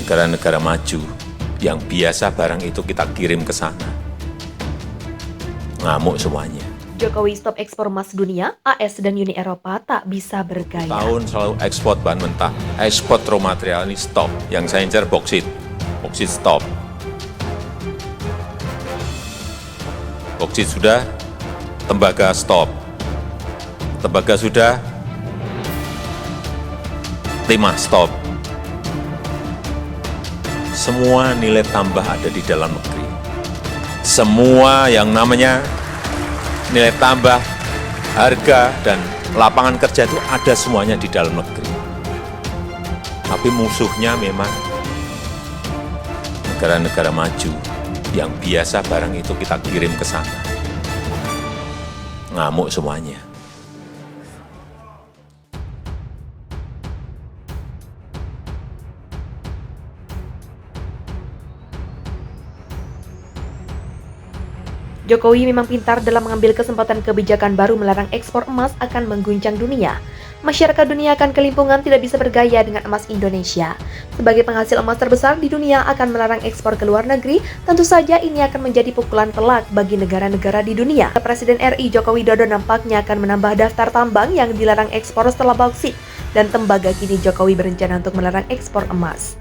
negara-negara maju yang biasa barang itu kita kirim ke sana. Ngamuk semuanya. Jokowi stop ekspor emas dunia, AS dan Uni Eropa tak bisa bergaya. Tahun selalu ekspor bahan mentah, ekspor raw material ini stop. Yang saya incar boksit stop. Boksit sudah, tembaga stop. Tembaga sudah, timah stop. Semua nilai tambah ada di dalam negeri. Semua yang namanya nilai tambah, harga, dan lapangan kerja itu ada semuanya di dalam negeri. Tapi musuhnya memang negara-negara maju yang biasa barang itu kita kirim ke sana. Ngamuk semuanya. Jokowi memang pintar dalam mengambil kesempatan kebijakan baru melarang ekspor emas akan mengguncang dunia. Masyarakat dunia akan kelimpungan tidak bisa bergaya dengan emas Indonesia. Sebagai penghasil emas terbesar di dunia akan melarang ekspor ke luar negeri, tentu saja ini akan menjadi pukulan telak bagi negara-negara di dunia. Presiden RI Joko Widodo nampaknya akan menambah daftar tambang yang dilarang ekspor setelah bauksit dan tembaga. Kini Jokowi berencana untuk melarang ekspor emas.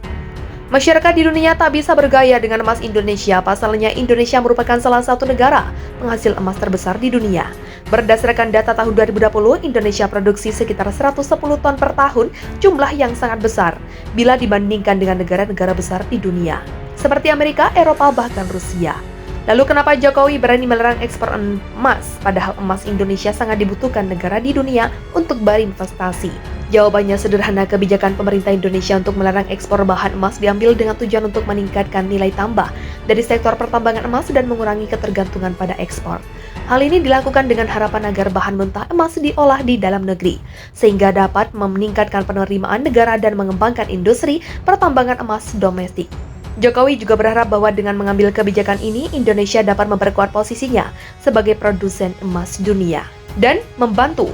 Masyarakat di dunia tak bisa bergaya dengan emas Indonesia. Pasalnya, Indonesia merupakan salah satu negara penghasil emas terbesar di dunia. Berdasarkan data tahun 2020, Indonesia produksi sekitar 110 ton per tahun, jumlah yang sangat besar bila dibandingkan dengan negara-negara besar di dunia, seperti Amerika, Eropa, bahkan Rusia. Lalu kenapa Jokowi berani melarang ekspor emas, padahal emas Indonesia sangat dibutuhkan negara di dunia untuk berinvestasi? Jawabannya sederhana, kebijakan pemerintah Indonesia untuk melarang ekspor bahan emas diambil dengan tujuan untuk meningkatkan nilai tambah dari sektor pertambangan emas dan mengurangi ketergantungan pada ekspor. Hal ini dilakukan dengan harapan agar bahan mentah emas diolah di dalam negeri, sehingga dapat meningkatkan penerimaan negara dan mengembangkan industri pertambangan emas domestik. Jokowi juga berharap bahwa dengan mengambil kebijakan ini, Indonesia dapat memperkuat posisinya sebagai produsen emas dunia dan membantu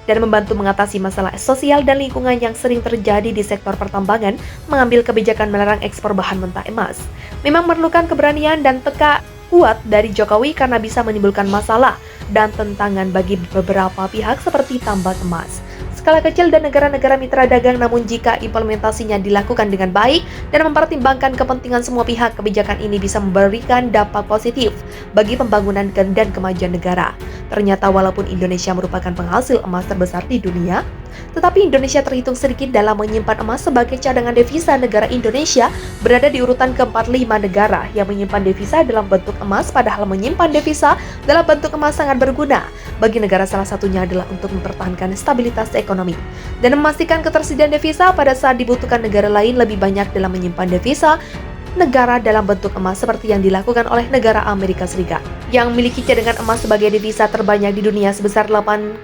mengatasi masalah sosial dan lingkungan yang sering terjadi di sektor pertambangan. Mengambil kebijakan melarang ekspor bahan mentah emas memang memerlukan keberanian dan tekad kuat dari Jokowi karena bisa menimbulkan masalah dan tantangan bagi beberapa pihak seperti tambang emas skala kecil dan negara-negara mitra dagang. Namun jika implementasinya dilakukan dengan baik dan mempertimbangkan kepentingan semua pihak, kebijakan ini bisa memberikan dampak positif bagi pembangunan dan kemajuan negara. Ternyata walaupun Indonesia merupakan penghasil emas terbesar di dunia, tetapi Indonesia terhitung sedikit dalam menyimpan emas. Sebagai cadangan devisa, negara Indonesia berada di urutan ke-45 negara yang menyimpan devisa dalam bentuk emas, padahal menyimpan devisa dalam bentuk emas sangat berguna bagi negara. Salah satunya adalah untuk mempertahankan stabilitas ekonomi dan memastikan ketersediaan devisa pada saat dibutuhkan. Negara lain lebih banyak dalam menyimpan devisa negara dalam bentuk emas seperti yang dilakukan oleh negara Amerika Serikat yang memiliki cadangan emas sebagai devisa terbanyak di dunia sebesar 8,1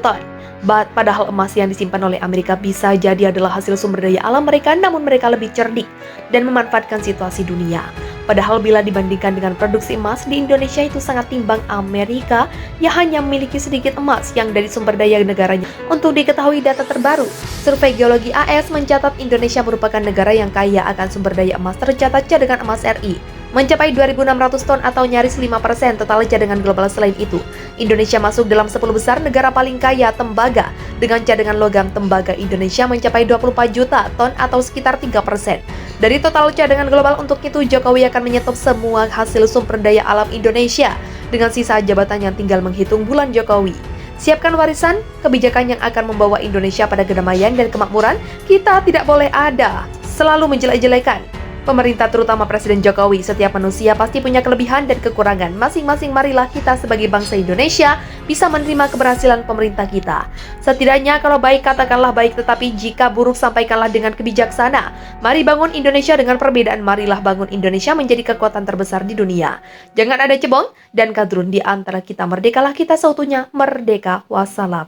ton. Padahal emas yang disimpan oleh Amerika bisa jadi adalah hasil sumber daya alam mereka, namun mereka lebih cerdik dan memanfaatkan situasi dunia. Padahal bila dibandingkan dengan produksi emas di Indonesia itu sangat timbang. Amerika yang hanya memiliki sedikit emas yang dari sumber daya negaranya. Untuk diketahui data terbaru, survei geologi AS mencatat Indonesia merupakan negara yang kaya akan sumber daya emas. Tercatat cadangan emas RI mencapai 2.600 ton atau nyaris 5% total cadangan global. Selain itu, Indonesia masuk dalam 10 besar negara paling kaya tembaga. Dengan cadangan logam tembaga, Indonesia mencapai 24 juta ton atau sekitar 3% dari total cadangan global. Untuk itu, Jokowi akan menyetop semua hasil sumber daya alam Indonesia. Dengan sisa jabatannya tinggal menghitung bulan Jokowi. Siapkan warisan kebijakan yang akan membawa Indonesia pada kedamaian dan kemakmuran. Kita tidak boleh ada selalu menjelek-jelekan pemerintah, terutama Presiden Jokowi. Setiap manusia pasti punya kelebihan dan kekurangan masing-masing. Marilah kita sebagai bangsa Indonesia bisa menerima keberhasilan pemerintah kita. Setidaknya kalau baik katakanlah baik, tetapi jika buruk sampaikanlah dengan kebijaksana. Mari bangun Indonesia dengan perbedaan. Marilah bangun Indonesia menjadi kekuatan terbesar di dunia. Jangan ada cebong dan kadrun di antara kita. Merdekalah kita seutuhnya. Merdeka. Wassalam.